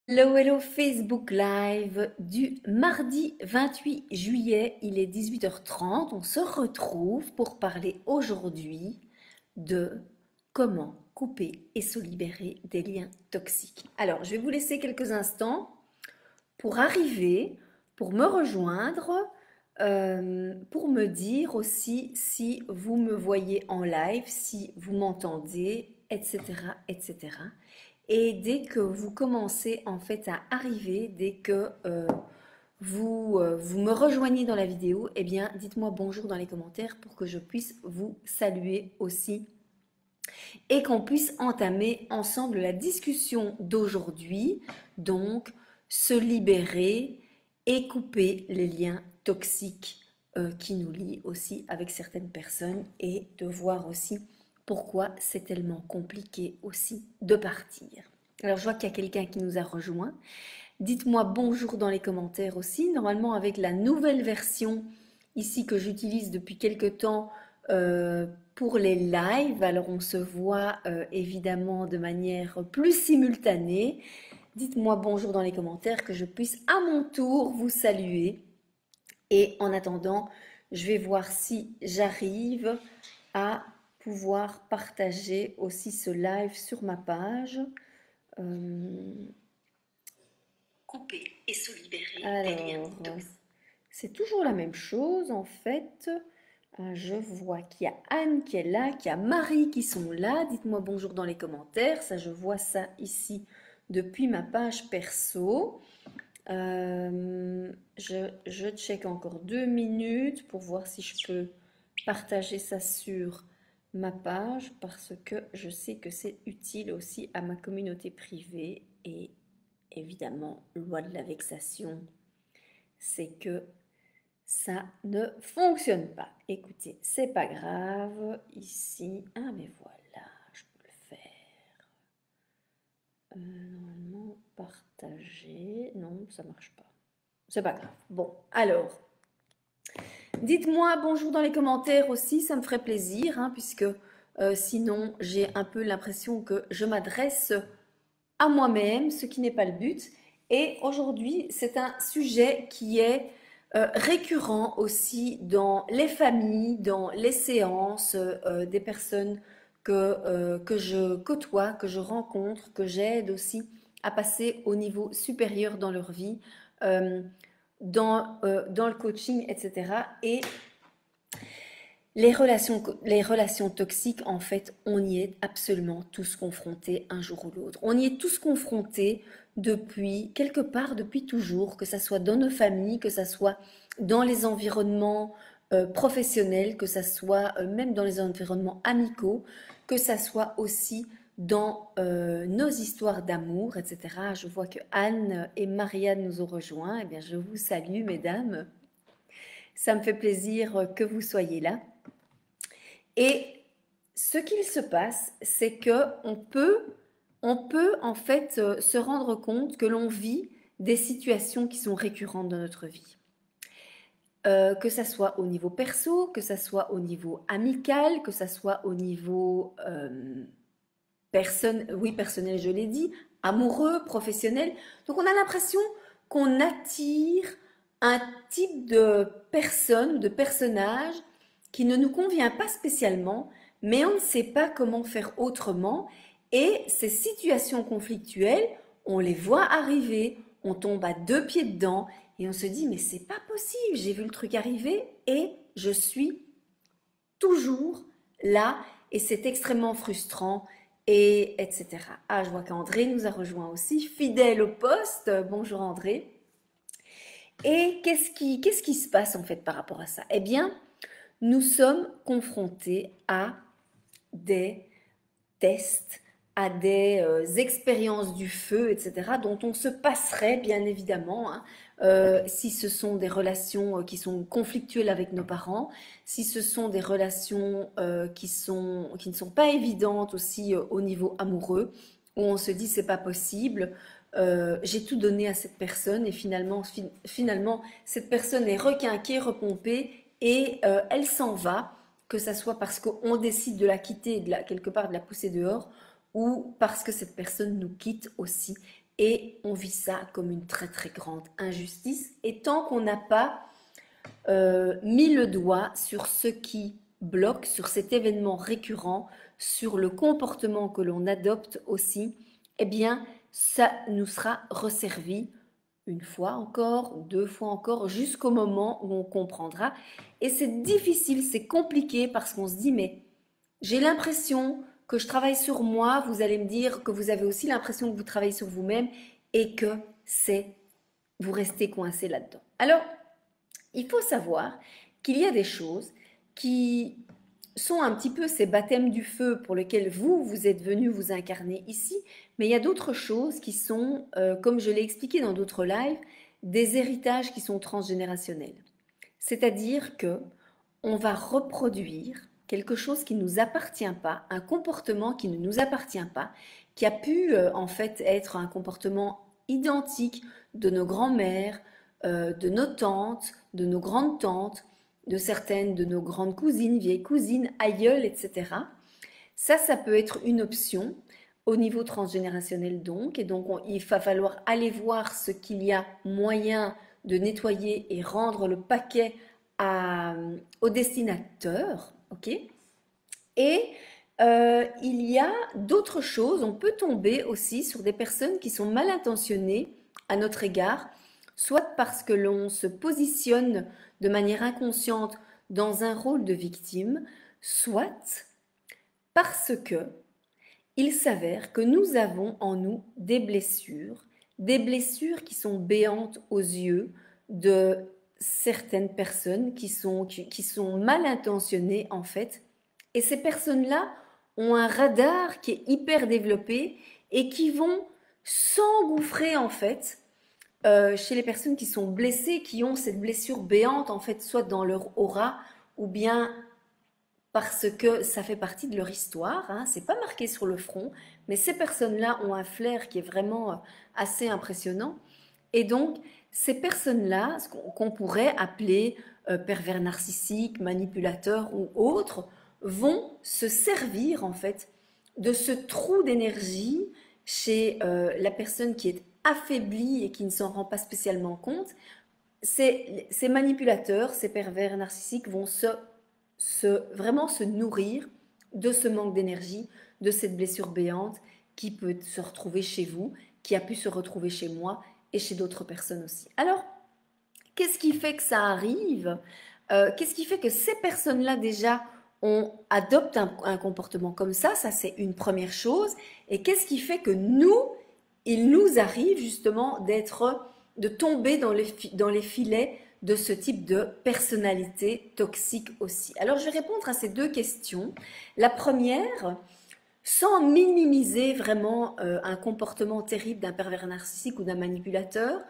Hello, hello Facebook Live du mardi 28 juillet, il est 18h30. On se retrouve pour parler aujourd'hui de comment couper et se libérer des liens toxiques. Alors, je vais vous laisser quelques instants pour arriver, pour me rejoindre, pour me dire aussi si vous me voyez en live, si vous m'entendez, etc., etc. Et dès que vous commencez en fait à arriver, dès que vous me rejoignez dans la vidéo, eh bien dites-moi bonjour dans les commentaires pour que je puisse vous saluer aussi et qu'on puisse entamer ensemble la discussion d'aujourd'hui. Donc, se libérer et couper les liens toxiques qui nous lient aussi avec certaines personnes et de voir aussi pourquoi c'est tellement compliqué aussi de partir. Alors, je vois qu'il y a quelqu'un qui nous a rejoint. Dites-moi bonjour dans les commentaires aussi. Normalement, avec la nouvelle version ici que j'utilise depuis quelques temps pour les lives, alors on se voit évidemment de manière plus simultanée. Dites-moi bonjour dans les commentaires que je puisse à mon tour vous saluer. Et en attendant, je vais voir si j'arrive à pouvoir partager aussi ce live sur ma page. Couper et se libérer des liens toxiques. C'est toujours la même chose en fait. Je vois qu'il y a Anne qui est là, qu'il y a Marie qui sont là. Dites-moi bonjour dans les commentaires. Ça, je vois ça ici depuis ma page perso. Je check encore 2 minutes pour voir si je peux partager ça sur ma page parce que je sais que c'est utile aussi à ma communauté privée et évidemment, loi de la vexation, c'est que ça ne fonctionne pas. Écoutez, c'est pas grave. Ici, ah mais voilà, je peux le faire. Normalement, partager. Non, ça marche pas. C'est pas grave. Bon, alors, dites-moi bonjour dans les commentaires aussi, ça me ferait plaisir, hein, puisque sinon j'ai un peu l'impression que je m'adresse à moi-même, ce qui n'est pas le but. Et aujourd'hui, c'est un sujet qui est récurrent aussi dans les familles, dans les séances des personnes que je côtoie, que je rencontre, que j'aide aussi à passer au niveau supérieur dans leur vie, euh, dans le coaching, etc. Et les relations toxiques, en fait, on y est absolument tous confrontés un jour ou l'autre. On y est tous confrontés depuis, quelque part, depuis toujours, que ce soit dans nos familles, que ce soit dans les environnements professionnels, que ce soit même dans les environnements amicaux, que ce soit aussi dans nos histoires d'amour, etc. Je vois que Anne et Marianne nous ont rejoints. Eh bien, je vous salue, mesdames. Ça me fait plaisir que vous soyez là. Et ce qu'il se passe, c'est que on peut en fait se rendre compte que l'on vit des situations qui sont récurrentes dans notre vie. Que ça soit au niveau perso, que ça soit au niveau amical, que ça soit au niveau personnel, je l'ai dit, amoureux, professionnel. Donc on a l'impression qu'on attire un type de personne, de personnage qui ne nous convient pas spécialement, mais on ne sait pas comment faire autrement. Et ces situations conflictuelles, on les voit arriver, on tombe à 2 pieds dedans et on se dit mais c'est pas possible, j'ai vu le truc arriver et je suis toujours là et c'est extrêmement frustrant et etc. Ah, je vois qu'André nous a rejoint aussi, fidèle au poste. Bonjour André. Et qu'est-ce qui se passe en fait par rapport à ça? Eh bien, nous sommes confrontés à des tests, à des expériences du feu, etc., dont on se passerait bien évidemment, hein, si ce sont des relations qui sont conflictuelles avec nos parents, si ce sont des relations qui ne sont pas évidentes aussi au niveau amoureux, où on se dit c'est pas possible, j'ai tout donné à cette personne et finalement cette personne est requinquée, repompée et elle s'en va, que ça soit parce qu'on décide de la quitter, quelque part de la pousser dehors, ou parce que cette personne nous quitte aussi. et on vit ça comme une très très grande injustice. Et tant qu'on n'a pas mis le doigt sur ce qui bloque, sur cet événement récurrent, sur le comportement que l'on adopte aussi, eh bien, ça nous sera resservi une fois encore, deux fois encore, jusqu'au moment où on comprendra. Et c'est difficile, c'est compliqué parce qu'on se dit, mais j'ai l'impression que je travaille sur moi, vous allez me dire que vous avez aussi l'impression que vous travaillez sur vous-même et que vous restez coincé là-dedans. Alors, il faut savoir qu'il y a des choses qui sont un petit peu ces baptêmes du feu pour lesquels vous êtes venu vous incarner ici, mais il y a d'autres choses qui sont, comme je l'ai expliqué dans d'autres lives, des héritages qui sont transgénérationnels. C'est-à-dire que on va reproduire quelque chose qui ne nous appartient pas, un comportement qui ne nous appartient pas, qui a pu en fait être un comportement identique de nos grands-mères, de nos tantes, de nos grandes-tantes, de certaines de nos grandes cousines, vieilles cousines, aïeules, etc. Ça peut être une option au niveau transgénérationnel donc, et donc il va falloir aller voir ce qu'il y a moyen de nettoyer et rendre le paquet au destinateur, ok. Et il y a d'autres choses, on peut tomber aussi sur des personnes qui sont mal intentionnées à notre égard, soit parce que l'on se positionne de manière inconsciente dans un rôle de victime, soit parce que il s'avère que nous avons en nous des blessures qui sont béantes aux yeux de certaines personnes qui sont mal intentionnées en fait. Et ces personnes-là ont un radar qui est hyper développé et qui vont s'engouffrer en fait chez les personnes qui sont blessées, qui ont cette blessure béante en fait, soit dans leur aura ou bien parce que ça fait partie de leur histoire, hein, c'est pas marqué sur le front, mais ces personnes-là ont un flair qui est vraiment assez impressionnant. Et donc, ces personnes-là, ce qu'on pourrait appeler pervers narcissiques, manipulateurs ou autres, vont se servir en fait de ce trou d'énergie chez la personne qui est affaiblie et qui ne s'en rend pas spécialement compte. Ces manipulateurs, ces pervers narcissiques vont vraiment se nourrir de ce manque d'énergie, de cette blessure béante qui peut se retrouver chez vous, qui a pu se retrouver chez moi et chez d'autres personnes aussi. Alors, qu'est-ce qui fait que ça arrive? Qu'est-ce qui fait que ces personnes-là déjà adoptent un comportement comme ça? Ça, c'est une première chose. Et qu'est-ce qui fait que il nous arrive justement de tomber dans les filets de ce type de personnalité toxique aussi? Alors, je vais répondre à ces deux questions. La première, sans minimiser vraiment un comportement terrible d'un pervers narcissique ou d'un manipulateur,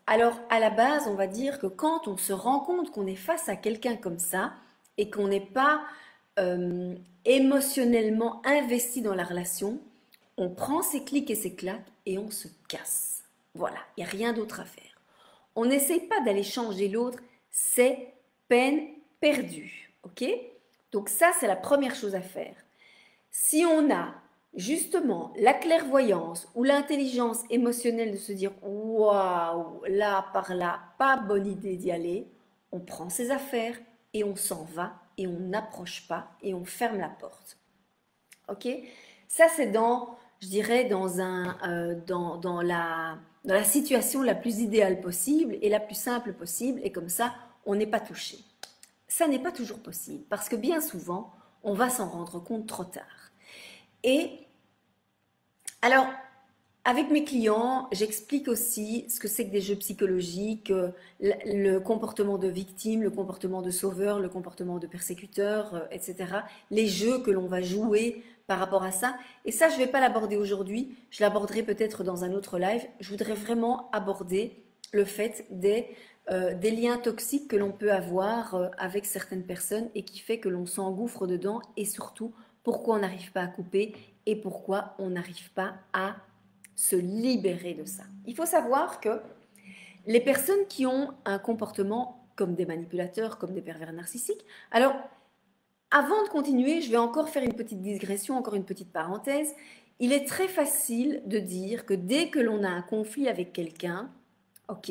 alors à la base, on va dire que quand on se rend compte qu'on est face à quelqu'un comme ça et qu'on n'est pas émotionnellement investi dans la relation, on prend ses clics et ses claques et on se casse. Voilà, il n'y a rien d'autre à faire. On n'essaye pas d'aller changer l'autre, c'est peine perdue. Ok? Donc ça, c'est la première chose à faire. Si on a justement la clairvoyance ou l'intelligence émotionnelle de se dire waouh, là par là, pas bonne idée d'y aller, on prend ses affaires et on s'en va et on n'approche pas et on ferme la porte. Ok? Ça, c'est je dirais, dans la situation la plus idéale possible et la plus simple possible, et comme ça, on n'est pas touché. Ça n'est pas toujours possible, parce que bien souvent, on va s'en rendre compte trop tard. Et alors, avec mes clients, j'explique aussi ce que c'est que des jeux psychologiques, le comportement de victime, le comportement de sauveur, le comportement de persécuteur, etc. Les jeux que l'on va jouer par rapport à ça. Et ça, je ne vais pas l'aborder aujourd'hui, je l'aborderai peut-être dans un autre live. Je voudrais vraiment aborder le fait des liens toxiques que l'on peut avoir avec certaines personnes et qui fait que l'on s'engouffre dedans, et surtout pourquoi on n'arrive pas à couper et pourquoi on n'arrive pas à se libérer de ça. Il faut savoir que les personnes qui ont un comportement comme des manipulateurs, comme des pervers narcissiques, alors avant de continuer, je vais encore faire une petite digression, encore une petite parenthèse. il est très facile de dire que dès que l'on a un conflit avec quelqu'un, ok,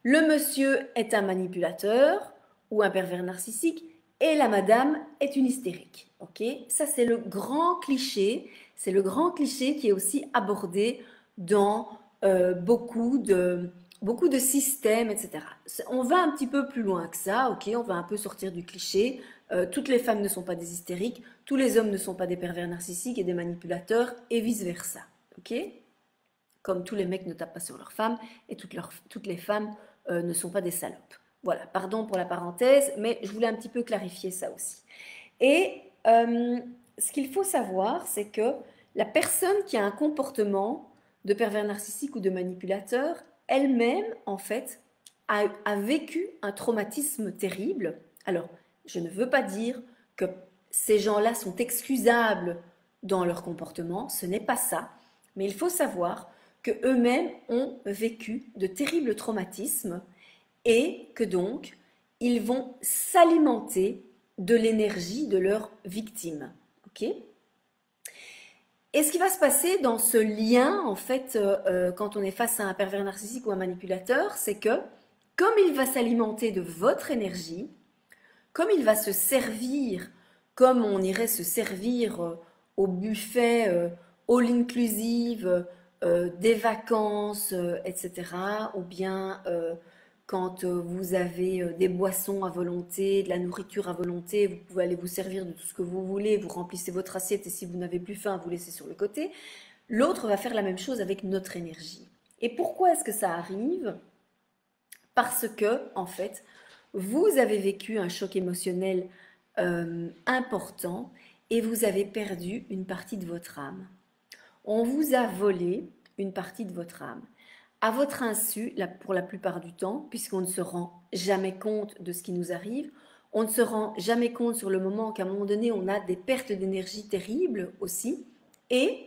le monsieur est un manipulateur ou un pervers narcissique et la madame est une hystérique. Ok, ça c'est le grand cliché. C'est le grand cliché qui est aussi abordé dans beaucoup de systèmes, etc. On va un petit peu plus loin que ça. Ok, on va un peu sortir du cliché. Toutes les femmes ne sont pas des hystériques, tous les hommes ne sont pas des pervers narcissiques et des manipulateurs et vice versa. Ok, comme tous les mecs ne tapent pas sur leurs femmes et toutes les femmes ne sont pas des salopes. Voilà, pardon pour la parenthèse, mais je voulais un petit peu clarifier ça aussi. Et ce qu'il faut savoir, c'est que la personne qui a un comportement de pervers narcissique ou de manipulateur, elle-même, en fait, a vécu un traumatisme terrible. Alors, je ne veux pas dire que ces gens-là sont excusables dans leur comportement, ce n'est pas ça, mais il faut savoir qu'eux-mêmes ont vécu de terribles traumatismes et que donc ils vont s'alimenter de l'énergie de leurs victimes. Ok ? Et ce qui va se passer dans ce lien, en fait, quand on est face à un pervers narcissique ou un manipulateur, c'est que comme il va s'alimenter de votre énergie, comme il va se servir, comme on irait se servir au buffet all inclusive, des vacances, etc., ou bien quand vous avez des boissons à volonté, de la nourriture à volonté, vous pouvez aller vous servir de tout ce que vous voulez, vous remplissez votre assiette et si vous n'avez plus faim, vous laissez sur le côté. L'autre va faire la même chose avec notre énergie. Et pourquoi est-ce que ça arrive? Parce que, en fait, vous avez vécu un choc émotionnel important et vous avez perdu une partie de votre âme. On vous a volé une partie de votre âme. À votre insu, pour la plupart du temps, puisqu'on ne se rend jamais compte de ce qui nous arrive, on ne se rend jamais compte sur le moment qu'à un moment donné, on a des pertes d'énergie terribles aussi. Et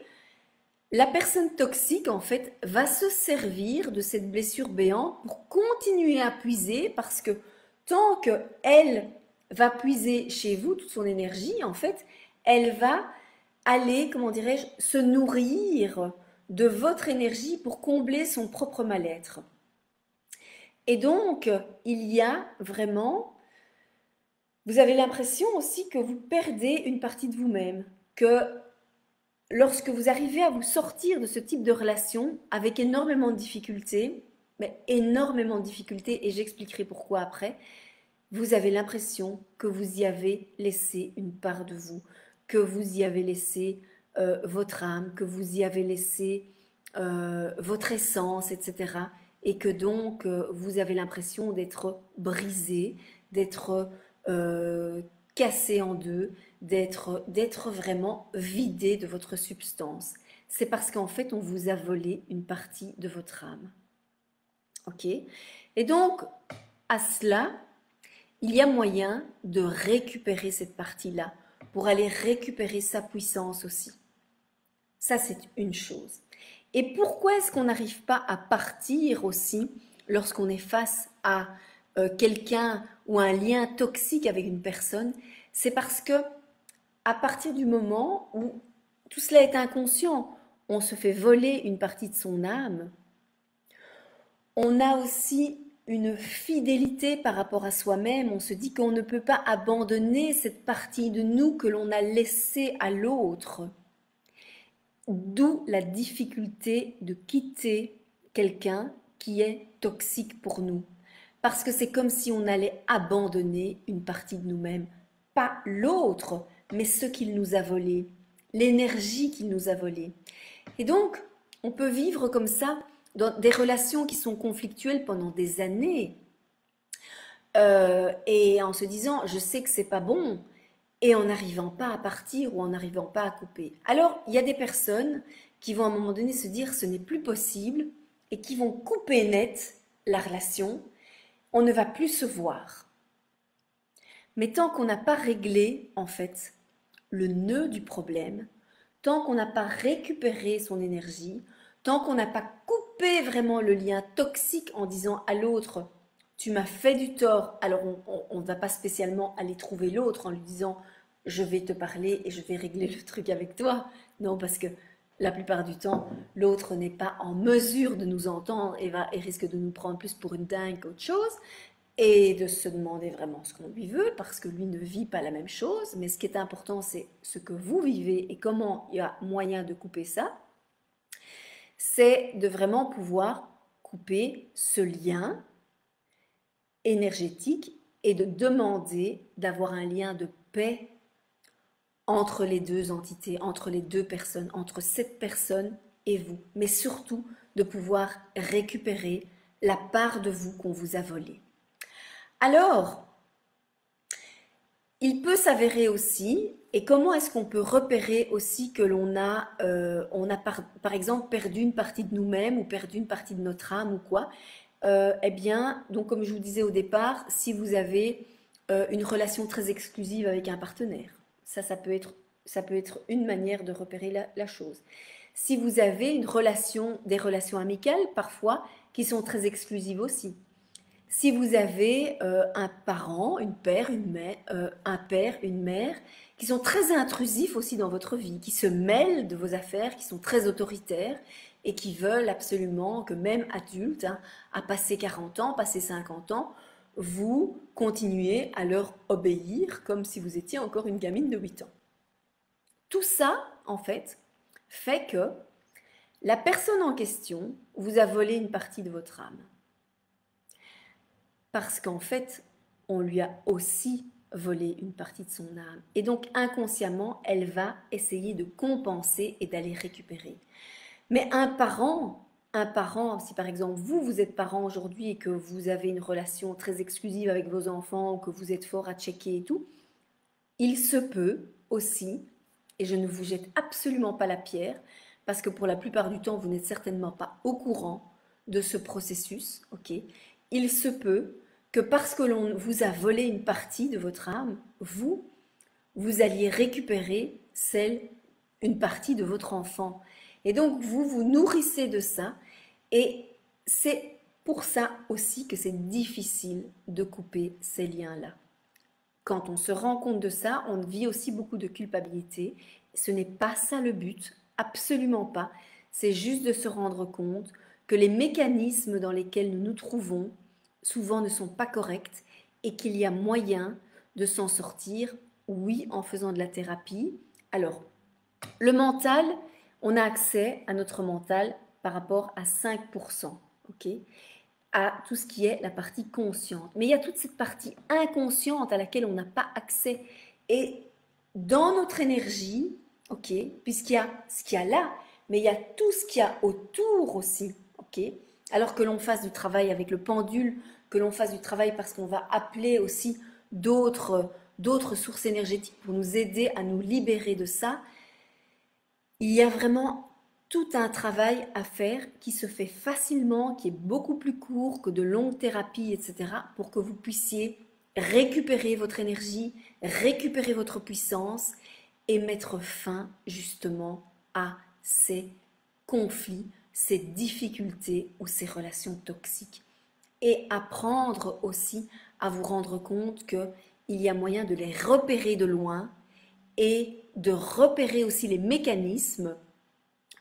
la personne toxique, en fait, va se servir de cette blessure béante pour continuer à puiser parce que tant qu'elle va puiser chez vous toute son énergie, en fait, elle va aller, comment dirais-je, se nourrir de votre énergie pour combler son propre mal-être. Et donc, il y a vraiment, vous avez l'impression aussi que vous perdez une partie de vous-même, que lorsque vous arrivez à vous sortir de ce type de relation avec énormément de difficultés, mais énormément de difficultés, et j'expliquerai pourquoi après, vous avez l'impression que vous y avez laissé une part de vous, que vous y avez laissé votre âme, que vous y avez laissé votre essence, etc. Et que donc vous avez l'impression d'être brisé, d'être cassé en deux, d'être vraiment vidé de votre substance. C'est parce qu'en fait, on vous a volé une partie de votre âme. Ok? Et donc, à cela, il y a moyen de récupérer cette partie-là pour aller récupérer sa puissance aussi. Ça, c'est une chose. Et pourquoi est-ce qu'on n'arrive pas à partir aussi lorsqu'on est face à quelqu'un ou un lien toxique avec une personne? C'est parce que à partir du moment où tout cela est inconscient, on se fait voler une partie de son âme, on a aussi une fidélité par rapport à soi-même, on se dit qu'on ne peut pas abandonner cette partie de nous que l'on a laissée à l'autre. D'où la difficulté de quitter quelqu'un qui est toxique pour nous. Parce que c'est comme si on allait abandonner une partie de nous-mêmes. Pas l'autre, mais ce qu'il nous a volé, l'énergie qu'il nous a volée. Et donc, on peut vivre comme ça dans des relations qui sont conflictuelles pendant des années. Et en se disant, je sais que c'est pas bon, et en n'arrivant pas à partir ou en n'arrivant pas à couper. Alors, il y a des personnes qui vont à un moment donné se dire ce n'est plus possible et qui vont couper net la relation. On ne va plus se voir. Mais tant qu'on n'a pas réglé, en fait, le nœud du problème, tant qu'on n'a pas récupéré son énergie, tant qu'on n'a pas coupé vraiment le lien toxique en disant à l'autre tu m'as fait du tort, alors on ne va pas spécialement aller trouver l'autre en lui disant je vais te parler et je vais régler le truc avec toi. Non, parce que la plupart du temps, l'autre n'est pas en mesure de nous entendre et risque de nous prendre plus pour une dingue qu'autre chose et de se demander vraiment ce qu'on lui veut parce que lui ne vit pas la même chose. Mais ce qui est important, c'est ce que vous vivez et comment il y a moyen de couper ça. C'est de vraiment pouvoir couper ce lien énergétique et de demander d'avoir un lien de paix entre les deux entités, entre les deux personnes, entre cette personne et vous, mais surtout de pouvoir récupérer la part de vous qu'on vous a volée. Alors, il peut s'avérer aussi, et comment est-ce qu'on peut repérer aussi que on a par exemple perdu une partie de nous-mêmes ou perdu une partie de notre âme ou quoi. Eh bien, donc comme je vous disais au départ, si vous avez une relation très exclusive avec un partenaire, ça peut être une manière de repérer la chose. Si vous avez des relations amicales parfois qui sont très exclusives aussi. Si vous avez un parent, un père, une mère, qui sont très intrusifs aussi dans votre vie, qui se mêlent de vos affaires, qui sont très autoritaires et qui veulent absolument que même adulte, hein, à passer 40 ans, passer 50 ans, vous continuez à leur obéir comme si vous étiez encore une gamine de 8 ans. Tout ça, en fait que la personne en question vous a volé une partie de votre âme. Parce qu'en fait, on lui a aussi volé une partie de son âme. Et donc, inconsciemment, elle va essayer de compenser et d'aller récupérer. Mais un parent, si par exemple vous êtes parent aujourd'hui et que vous avez une relation très exclusive avec vos enfants ou que vous êtes fort à checker et tout, il se peut aussi, et je ne vous jette absolument pas la pierre, parce que pour la plupart du temps, vous n'êtes certainement pas au courant de ce processus, ok? Il se peut que parce que l'on vous a volé une partie de votre âme, vous alliez récupérer une partie de votre enfant. Et donc, vous nourrissez de ça. Et c'est pour ça aussi que c'est difficile de couper ces liens-là. Quand on se rend compte de ça, on vit aussi beaucoup de culpabilité. Ce n'est pas ça le but, absolument pas. C'est juste de se rendre compte que les mécanismes dans lesquels nous nous trouvons souvent ne sont pas corrects et qu'il y a moyen de s'en sortir, oui, en faisant de la thérapie. Alors, le mental, on a accès à notre mental par rapport à 5%, ok, à tout ce qui est la partie consciente. Mais il y a toute cette partie inconsciente à laquelle on n'a pas accès. Et dans notre énergie, ok, puisqu'il y a ce qu'il y a là, mais il y a tout ce qu'il y a autour aussi, ok. Alors que l'on fasse du travail avec le pendule, que l'on fasse du travail parce qu'on va appeler aussi d'autres sources énergétiques pour nous aider à nous libérer de ça, il y a vraiment tout un travail à faire qui se fait facilement, qui est beaucoup plus court que de longues thérapies, etc., pour que vous puissiez récupérer votre énergie, récupérer votre puissance et mettre fin justement à ces conflits, ces difficultés ou ces relations toxiques. Et apprendre aussi à vous rendre compte qu'il y a moyen de les repérer de loin et de repérer aussi les mécanismes,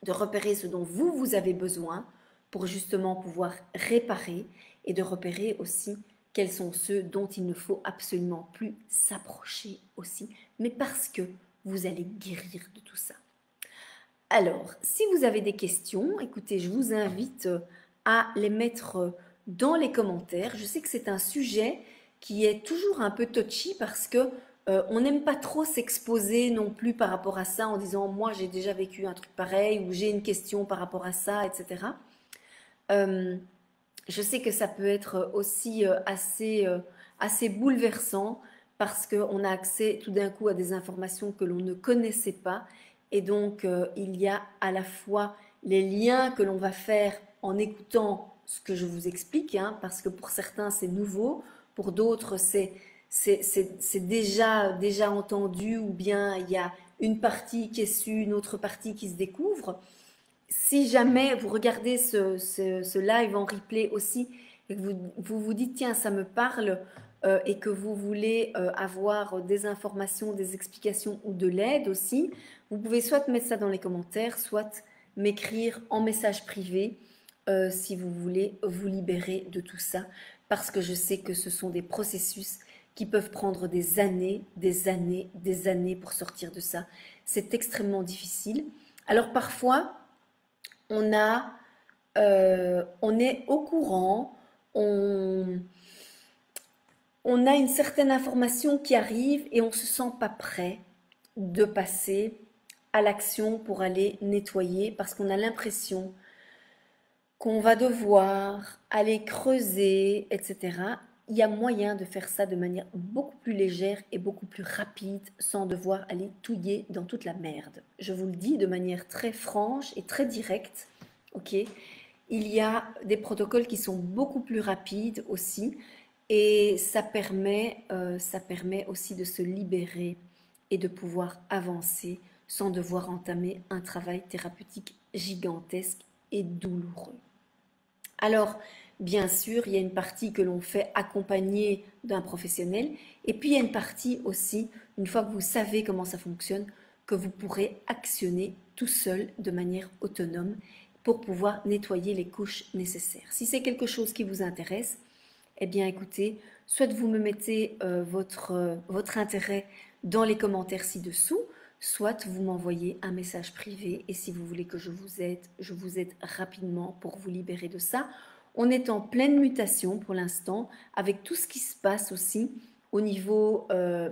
de repérer ce dont vous avez besoin pour justement pouvoir réparer et de repérer aussi quels sont ceux dont il ne faut absolument plus s'approcher aussi, mais parce que vous allez guérir de tout ça. Alors, si vous avez des questions, écoutez, je vous invite à les mettre dans les commentaires. Je sais que c'est un sujet qui est toujours un peu touchy parce que on n'aime pas trop s'exposer non plus par rapport à ça en disant moi j'ai déjà vécu un truc pareil ou j'ai une question par rapport à ça, etc. Je sais que ça peut être aussi assez bouleversant parce qu'on a accès tout d'un coup à des informations que l'on ne connaissait pas et donc il y a à la fois les liens que l'on va faire en écoutant ce que je vous explique, hein, parce que pour certains c'est nouveau, pour d'autres c'est déjà entendu ou bien il y a une partie qui est su, une autre partie qui se découvre. Si jamais vous regardez ce live en replay aussi et que vous dites tiens ça me parle et que vous voulez avoir des informations, des explications ou de l'aide aussi, Vous pouvez soit mettre ça dans les commentaires, soit m'écrire en message privé si vous voulez vous libérer de tout ça, parce que je sais que ce sont des processus qui peuvent prendre des années, des années, des années pour sortir de ça. C'est extrêmement difficile. Alors parfois, on est au courant, on a une certaine information qui arrive et on ne se sent pas prêt de passer à l'action pour aller nettoyer parce qu'on a l'impression qu'on va devoir aller creuser, etc. Il y a moyen de faire ça de manière beaucoup plus légère et beaucoup plus rapide sans devoir aller touiller dans toute la merde. Je vous le dis de manière très franche et très directe, ok? Il y a des protocoles qui sont beaucoup plus rapides aussi et ça permet aussi de se libérer et de pouvoir avancer sans devoir entamer un travail thérapeutique gigantesque et douloureux. Alors, bien sûr, il y a une partie que l'on fait accompagner d'un professionnel et puis il y a une partie aussi, une fois que vous savez comment ça fonctionne, que vous pourrez actionner tout seul de manière autonome pour pouvoir nettoyer les couches nécessaires. Si c'est quelque chose qui vous intéresse, eh bien écoutez, soit vous me mettez votre intérêt dans les commentaires ci-dessous, soit vous m'envoyez un message privé et si vous voulez que je vous aide rapidement pour vous libérer de ça. On est en pleine mutation pour l'instant avec tout ce qui se passe aussi au niveau de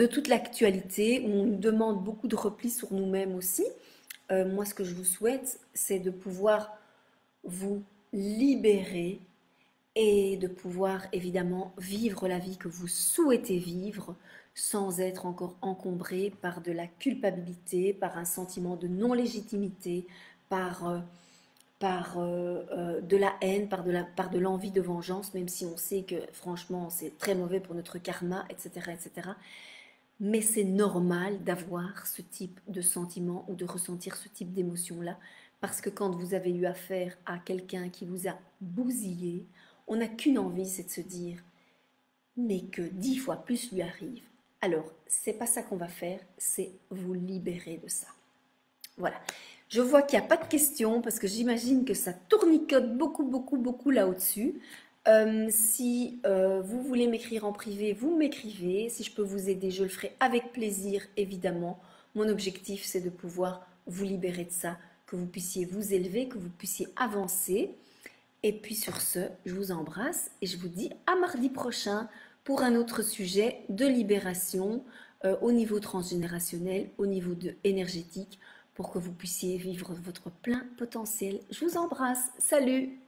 toute l'actualité où on nous demande beaucoup de repli sur nous-mêmes aussi. Moi, ce que je vous souhaite, c'est de pouvoir vous libérer et de pouvoir évidemment vivre la vie que vous souhaitez vivre sans être encore encombré par de la culpabilité, par un sentiment de non-légitimité, par de la haine, par de l'envie de vengeance, même si on sait que franchement c'est très mauvais pour notre karma, etc. etc. Mais c'est normal d'avoir ce type de sentiment ou de ressentir ce type d'émotion-là, parce que quand vous avez eu affaire à quelqu'un qui vous a bousillé, on n'a qu'une envie, c'est de se dire, mais que 10 fois plus lui arrive. Alors, c'est pas ça qu'on va faire, c'est vous libérer de ça. Voilà. Je vois qu'il n'y a pas de questions parce que j'imagine que ça tournicote beaucoup, beaucoup, beaucoup là au-dessus. Si vous voulez m'écrire en privé, vous m'écrivez. Si je peux vous aider, je le ferai avec plaisir, évidemment. Mon objectif, c'est de pouvoir vous libérer de ça, que vous puissiez vous élever, que vous puissiez avancer. Et puis sur ce, je vous embrasse et je vous dis à mardi prochain pour un autre sujet de libération au niveau transgénérationnel, au niveau énergétique, pour que vous puissiez vivre votre plein potentiel. Je vous embrasse. Salut!